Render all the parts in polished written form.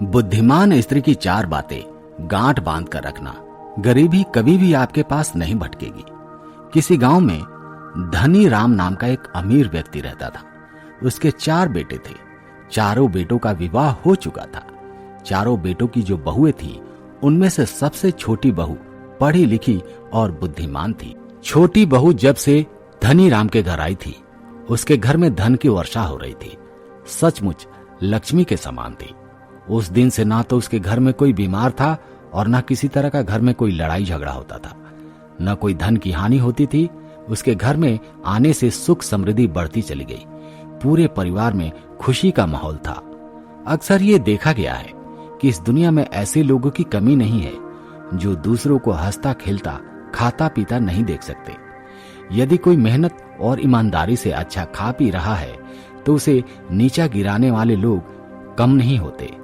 बुद्धिमान स्त्री की 4 बातें गांठ बांध कर रखना। गरीबी कभी भी आपके पास नहीं भटकेगी। किसी गांव में धनी राम नाम का एक अमीर व्यक्ति रहता था। उसके 4 बेटे थे। चारों बेटों का विवाह हो चुका था। चारों बेटों की जो बहुएं थी, उनमें से सबसे छोटी बहू पढ़ी लिखी और बुद्धिमान थी। छोटी बहू जब से धनी राम के घर आई थी, उसके घर में धन की वर्षा हो रही थी। सचमुच लक्ष्मी के समान थी। उस दिन से ना तो उसके घर में कोई बीमार था और ना किसी तरह का घर में कोई लड़ाई झगड़ा होता था। न कोई धन की हानि होती थी। उसके घर में आने से सुख समृद्धि बढ़ती चली गई। पूरे परिवार में खुशी का माहौल था। अक्सर ये देखा गया है कि इस दुनिया में ऐसे लोगों की कमी नहीं है जो दूसरों को हंसता खेलता खाता पीता नहीं देख सकते। यदि कोई मेहनत और ईमानदारी से अच्छा खा पी रहा है तो उसे नीचा गिराने वाले लोग कम नहीं होते।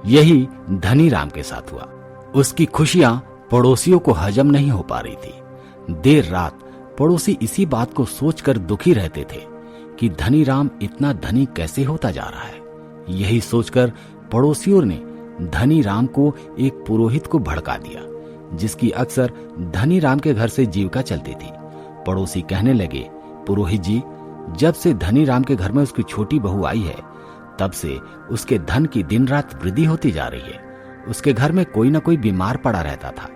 यही धनी राम के साथ हुआ। उसकी खुशियां पड़ोसियों को हजम नहीं हो पा रही थी। देर रात पड़ोसी इसी बात को सोचकर दुखी रहते थे कि धनी राम इतना धनी कैसे होता जा रहा है। यही सोचकर पड़ोसियों ने धनी राम को एक पुरोहित को भड़का दिया, जिसकी अक्सर धनी राम के घर से जीविका चलती थी। पड़ोसी कहने लगे, पुरोहित जी, जब से धनी राम के घर में उसकी छोटी बहू आई है, तब से उसके धन की दिन रात वृद्धि होती जा रही है। उसके घर में कोई न कोई बीमार पड़ा रहता था।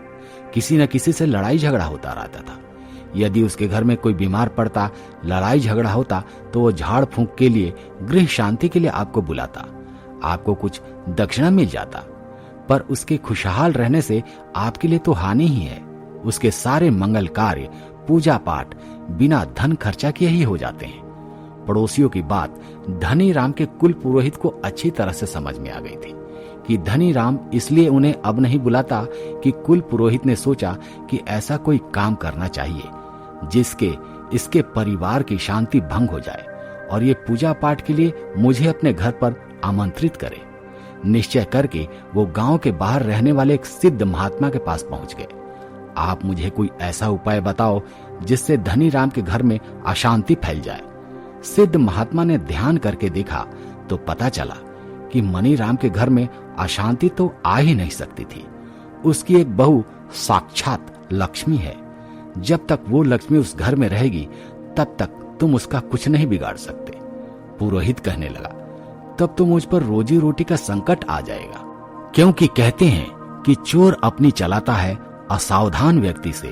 किसी न किसी से लड़ाई झगड़ा होता रहता था। यदि उसके घर में कोई बीमार पड़ता, लड़ाई झगड़ा होता, तो वो झाड़ फूंक के लिए, गृह शांति के लिए आपको बुलाता। आपको कुछ दक्षिणा मिल जाता, पर उसके खुशहाल रहने से आपके लिए तो हानि ही है। उसके सारे मंगल कार्य, पूजा पाठ बिना धन खर्चा किए ही हो जाते हैं। पड़ोसियों की बात धनी राम के कुल पुरोहित को अच्छी तरह से समझ में आ गई थी कि धनी राम इसलिए उन्हें अब नहीं बुलाता कि कुल पुरोहित ने सोचा कि ऐसा कोई काम करना चाहिए जिसके इसके परिवार की शांति भंग हो जाए और ये पूजा पाठ के लिए मुझे अपने घर पर आमंत्रित करे। निश्चय करके वो गांव के बाहर रहने वाले एक सिद्ध महात्मा के पास पहुंच गए। आप मुझे कोई ऐसा उपाय बताओ जिससे धनी राम के घर में अशांति फैल जाए। सिद्ध महात्मा ने ध्यान करके देखा तो पता चला कि मनी राम के घर में अशांति तो आ ही नहीं सकती थी। उसकी एक बहू साक्षात लक्ष्मी है। जब तक वो लक्ष्मी उस घर में रहेगी, तब तक तुम उसका कुछ नहीं बिगाड़ सकते। पुरोहित कहने लगा, तब तो मुझ पर रोजी रोटी का संकट आ जाएगा, क्योंकि कहते हैं कि चोर अपनी चलाता है असावधान व्यक्ति से,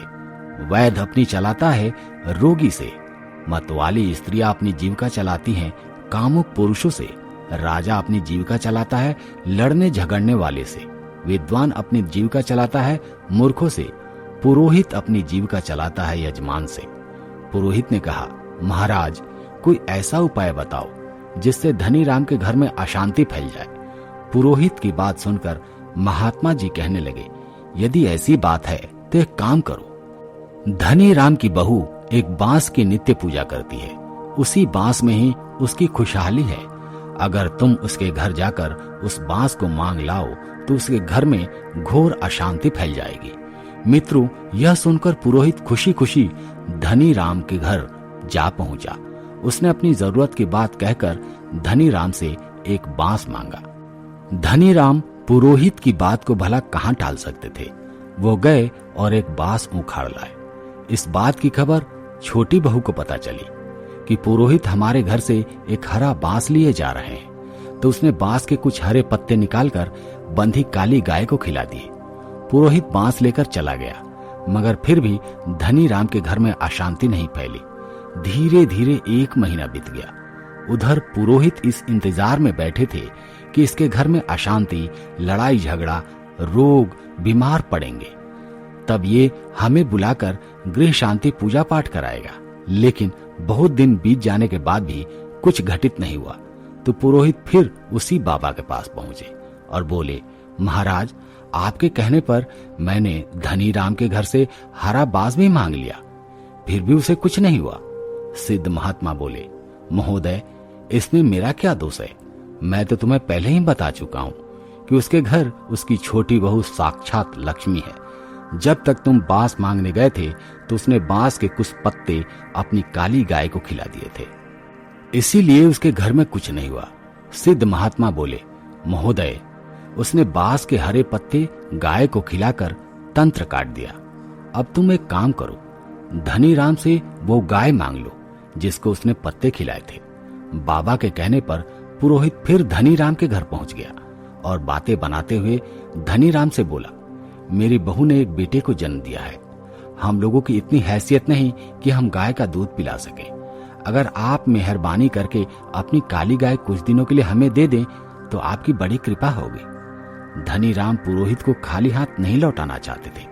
वैद्य अपनी चलाता है रोगी से, मतवाली स्त्रियां अपनी जीविका चलाती हैं कामुक पुरुषों से, राजा अपनी जीविका चलाता है लड़ने झगड़ने वाले से, विद्वान अपनी जीविका चलाता है मूर्खों से, पुरोहित अपनी जीविका चलाता है यजमान से। पुरोहित ने कहा, महाराज, कोई ऐसा उपाय बताओ जिससे धनी राम के घर में अशांति फैल जाए। पुरोहित की बात सुनकर महात्मा जी कहने लगे, यदि ऐसी बात है तो एक काम करो। धनी राम की बहू एक बांस की नित्य पूजा करती है। उसी बांस में ही उसकी खुशहाली है। अगर तुम उसके घर जाकर उस बांस को मांग लाओ तो उसके घर में घोर अशांति फैल जाएगी। मित्रों, यह सुनकर पुरोहित खुशी खुशी धनी राम के घर जा पहुंचा। उसने अपनी जरूरत की बात कहकर धनी राम से एक बांस मांगा। धनी राम पुरोहित की बात को भला कहां टाल सकते थे। वो गए और एक बांस उखाड़ लाए। इस बात की खबर छोटी बहू को पता चली कि पुरोहित हमारे घर से एक हरा बांस लिए जा रहे हैं, तो उसने बांस के कुछ हरे पत्ते निकालकर बंधी काली गाय को खिला दिए। पुरोहित बांस लेकर चला गया, मगर फिर भी धनी राम के घर में अशांति नहीं फैली। धीरे धीरे 1 महीना बीत गया। उधर पुरोहित इस इंतजार में बैठे थे कि इसके घर में अशांति, लड़ाई झगड़ा, रोग, बीमार पड़ेंगे, तब ये हमें बुलाकर गृह शांति पूजा पाठ कराएगा। लेकिन बहुत दिन बीत जाने के बाद भी कुछ घटित नहीं हुआ। तो पुरोहित फिर उसी बाबा के पास पहुंचे और बोले, महाराज, आपके कहने पर मैंने धनी राम के घर से हरा बांस भी मांग लिया, फिर भी उसे कुछ नहीं हुआ। सिद्ध महात्मा बोले, महोदय, इसमें मेरा क्या दोष है? मैं तो तुम्हें पहले ही बता चुका हूं कि उसके घर उसकी छोटी बहू साक्षात लक्ष्मी है। जब तक तुम बांस मांगने गए थे तो उसने बांस के कुछ पत्ते अपनी काली गाय को खिला दिए थे, इसीलिए उसके घर में कुछ नहीं हुआ। सिद्ध महात्मा बोले, महोदय, उसने बांस के हरे पत्ते गाय को खिलाकर तंत्र काट दिया। अब तुम एक काम करो, धनीराम से वो गाय मांग लो जिसको उसने पत्ते खिलाए थे। बाबा के कहने पर पुरोहित फिर धनीराम के घर पहुंच गया और बातें बनाते हुए धनीराम से बोला, मेरी बहू ने एक बेटे को जन्म दिया है। हम लोगों की इतनी हैसियत नहीं कि हम गाय का दूध पिला सके। अगर आप मेहरबानी करके अपनी काली गाय कुछ दिनों के लिए हमें दे दें तो आपकी बड़ी कृपा होगी। धनीराम पुरोहित को खाली हाथ नहीं लौटाना चाहते थे,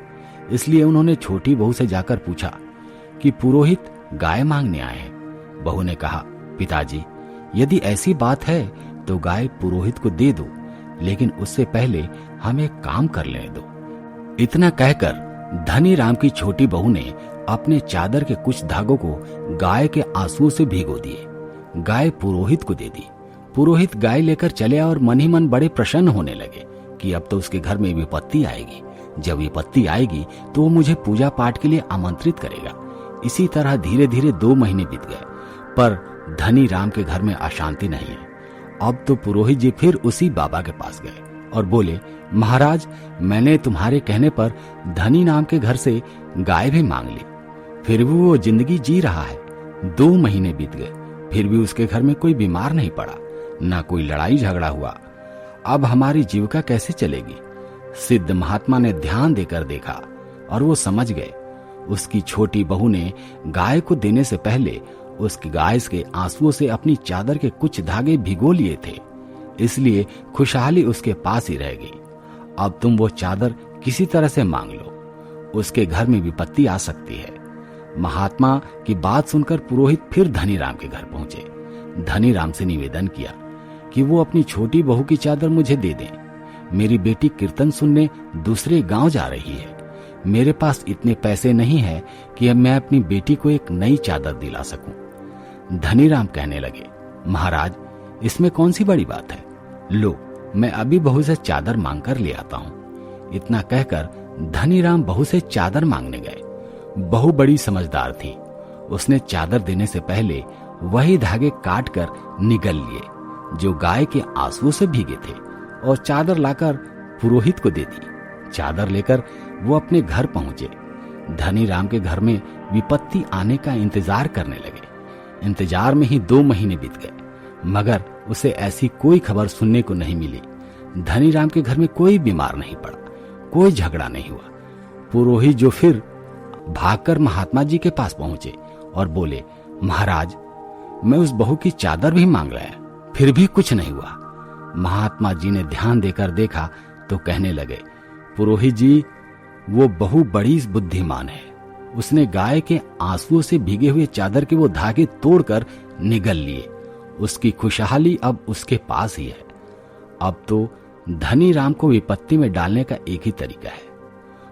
इसलिए उन्होंने छोटी बहू से जाकर पूछा कि पुरोहित गाय मांगने आए हैं। बहू ने कहा, पिताजी, यदि ऐसी बात है तो गाय पुरोहित को दे दो, लेकिन उससे पहले हमें काम कर लेने दो। इतना कहकर धनीराम की छोटी बहू ने अपने चादर के कुछ धागों को गाय के आंसुओं से भिगो दिए। गाय पुरोहित को दे दी। पुरोहित गाय लेकर चले और मन ही मन बड़े प्रसन्न होने लगे कि अब तो उसके घर में विपत्ति आएगी। जब विपत्ति आएगी तो वो मुझे पूजा पाठ के लिए आमंत्रित करेगा। इसी तरह धीरे धीरे 2 महीने बीत गए, पर धनीराम के घर में अशांति नहीं है। अब तो पुरोहित जी फिर उसी बाबा के पास गए और बोले, महाराज, मैंने तुम्हारे कहने पर धनी नाम के घर से गाय भी मांग ली, फिर भी वो जिंदगी जी रहा है। 2 महीने बीत गए, फिर भी उसके घर में कोई बीमार नहीं पड़ा, ना कोई लड़ाई झगड़ा हुआ। अब हमारी जीविका कैसे चलेगी? सिद्ध महात्मा ने ध्यान देकर देखा और वो समझ गए। उसकी छोटी बहू ने गाय को देने से पहले उसकी गाय के आंसुओं से अपनी चादर के कुछ धागे भिगो लिए थे, इसलिए खुशहाली उसके पास ही रहेगी। अब तुम वो चादर किसी तरह से मांग लो, उसके घर में विपत्ति आ सकती है। महात्मा की बात सुनकर पुरोहित फिर धनीराम के घर पहुंचे। धनीराम से निवेदन किया कि वो अपनी छोटी बहू की चादर मुझे दे दें। मेरी बेटी कीर्तन सुनने दूसरे गांव जा रही है। मेरे पास इतने पैसे नहीं है कि अब मैं अपनी बेटी को एक नई चादर दिला सकूं। धनीराम कहने लगे, महाराज, इसमें कौन सी बड़ी बात है? लो, मैं अभी बहू से चादर मांग कर ले आता हूं। इतना कहकर धनीराम बहू से चादर मांगने गए। बहू बड़ी समझदार थी। उसने चादर देने से पहले वही धागे काट कर निगल लिए जो गाय के आंसुओं से भीगे थे और चादर लाकर पुरोहित को दे दी। चादर लेकर वो अपने घर पहुंचे। धनीराम के घर में विपत्ति आने का इंतजार करने लगे। इंतजार में ही 2 महीने बीत गए, मगर उसे ऐसी कोई खबर सुनने को नहीं मिली। धनीराम के घर में कोई बीमार नहीं पड़ा, कोई झगड़ा नहीं हुआ। पुरोहित जो फिर भागकर महात्मा जी के पास पहुंचे और बोले, महाराज, मैं उस बहू की चादर भी मांग लाया, फिर भी कुछ नहीं हुआ। महात्मा जी ने ध्यान देकर देखा तो कहने लगे, पुरोहित जी, वो बहू बड़ी बुद्धिमान है। उसने गाय के आंसुओं से भीगे हुए चादर के वो धागे तोड़कर निगल लिए। उसकी खुशहाली अब उसके पास ही है। अब तो धनीराम को विपत्ति में डालने का एक ही तरीका है,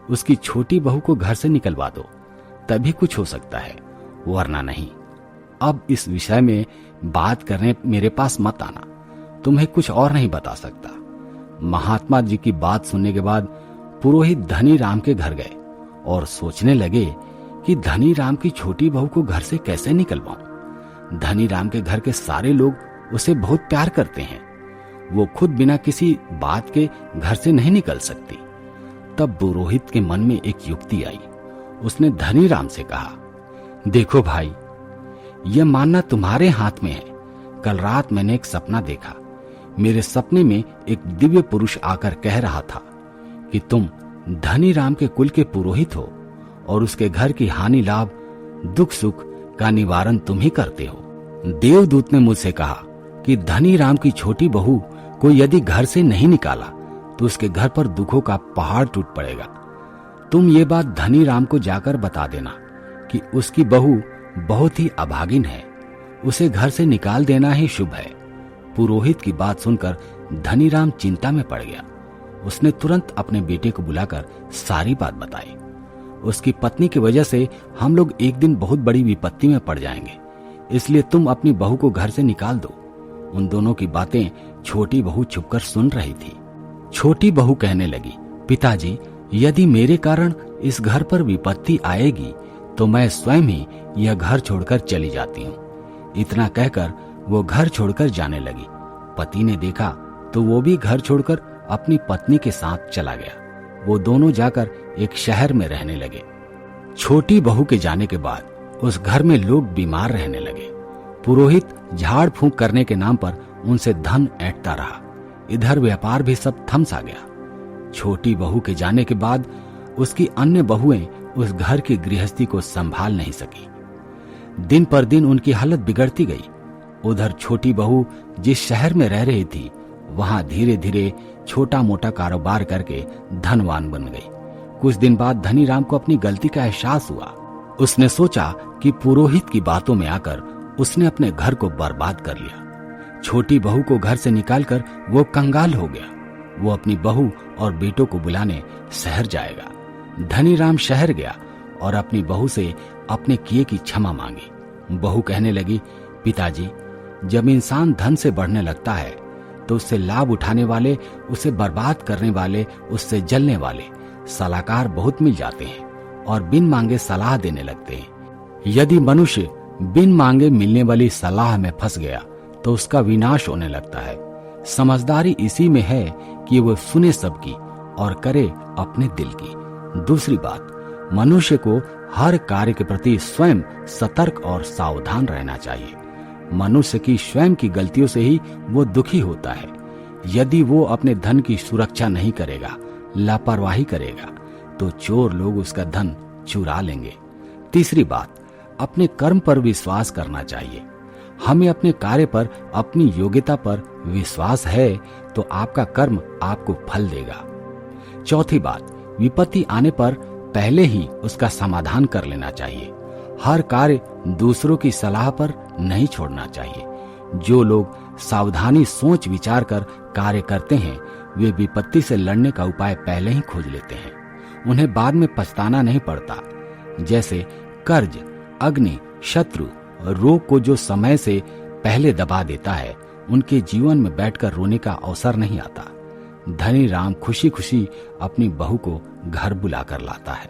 उसकी छोटी बहू को घर से निकलवा दो, तभी कुछ हो सकता है, वरना नहीं। अब इस विषय में बात करने मेरे पास मत आना, तुम्हें कुछ और नहीं बता सकता। महात्मा जी की बात सुनने के बाद पुरोहित धनीराम के घर गए और सोचने लगे कि धनीराम की छोटी बहू को घर से कैसे निकलवाऊं। धनीराम के घर के सारे लोग उसे बहुत प्यार करते हैं, वो खुद बिना किसी बात के घर से नहीं निकल सकती। तब पुरोहित के मन में एक युक्ति आई। उसने धनीराम से कहा, देखो भाई, यह मानना तुम्हारे हाथ में है। कल रात मैंने एक सपना देखा। मेरे सपने में एक दिव्य पुरुष आकर कह रहा था कि तुम धनीराम के कुल के पुरोहित हो और उसके घर की हानि लाभ, दुख सुख का निवारण तुम ही करते हो। देवदूत ने मुझसे कहा कि धनीराम की छोटी बहू को यदि घर से नहीं निकाला तो उसके घर पर दुखों का पहाड़ टूट पड़ेगा। तुम ये बात धनीराम को जाकर बता देना कि उसकी बहू बहुत ही अभागिन है, उसे घर से निकाल देना ही शुभ है। पुरोहित की बात सुनकर धनीराम चिंता में पड़ गया। उसने तुरंत अपने बेटे को बुलाकर सारी बात बताई। उसकी पत्नी की वजह से हम लोग एक दिन बहुत बड़ी विपत्ति में पड़ जाएंगे, इसलिए तुम अपनी बहू को घर से निकाल दो। उन दोनों की बातें छोटी बहू छुपकर सुन रही थी। छोटी बहू कहने लगी, पिताजी, यदि मेरे कारण इस घर पर विपत्ति आएगी तो मैं स्वयं ही यह घर छोड़कर चली जाती हूँ। इतना कहकर वो घर छोड़कर जाने लगी। पति ने देखा तो वो भी घर छोड़कर अपनी पत्नी के साथ चला गया। वो दोनों जाकर एक शहर में रहने लगे। छोटी बहू के जाने के बाद उस घर में लोग बीमार रहने लगे। पुरोहित झाड़ फूंक करने के नाम पर उनसे धन ऐंठता रहा। इधर व्यापार भी सब थम सा गया। छोटी बहू के जाने के बाद उसकी अन्य बहुएं उस घर की गृहस्थी को संभाल नहीं सकी। दिन पर दिन उनकी हालत बिगड़ती गई। उधर छोटी बहू जिस शहर में रह रही थी, वहां धीरे धीरे छोटा मोटा कारोबार करके धनवान बन गई। कुछ दिन बाद धनीराम को अपनी गलती का एहसास हुआ। उसने सोचा कि पुरोहित की बातों में आकर उसने अपने घर को बर्बाद कर लिया। छोटी बहू को घर से निकालकर वो कंगाल हो गया। वो अपनी बहू और बेटों को बुलाने शहर जाएगा। धनीराम शहर गया और अपनी बहू से अपने किए की क्षमा मांगी। बहू कहने लगी, पिताजी, जब इंसान धन से बढ़ने लगता है तो उससे लाभ उठाने वाले, उसे बर्बाद करने वाले, उससे जलने वाले सलाहकार बहुत मिल जाते हैं और बिन मांगे सलाह देने लगते हैं। यदि मनुष्य बिन मांगे मिलने वाली सलाह में फंस गया तो उसका विनाश होने लगता है। समझदारी इसी में है कि वो सुने सबकी और करे अपने दिल की। दूसरी बात, मनुष्य को हर कार्य के प्रति स्वयं सतर्क और सावधान रहना चाहिए। मनुष्य की स्वयं की गलतियों से ही वो दुखी होता है। यदि वो अपने धन की सुरक्षा नहीं करेगा, लापरवाही करेगा, तो चोर लोग उसका धन चुरा लेंगे। तीसरी बात, अपने कर्म पर विश्वास करना चाहिए। हमें अपने कार्य पर, अपनी योग्यता पर विश्वास है तो आपका कर्म आपको फल देगा। चौथी बात, विपत्ति आने पर पहले ही उसका समाधान कर लेना चाहिए। हर कार्य दूसरों की सलाह पर नहीं छोड़ना चाहिए। जो लोग सावधानी सोच विचार कर कार्य करते हैं, वे विपत्ति से लड़ने का उपाय पहले ही खोज लेते हैं। उन्हें बाद में पछताना नहीं पड़ता। जैसे कर्ज, अग्नि, शत्रु, रोग को जो समय से पहले दबा देता है, उनके जीवन में बैठकर रोने का अवसर नहीं आता। धनीराम खुशी खुशी अपनी बहू को घर बुलाकर लाता है।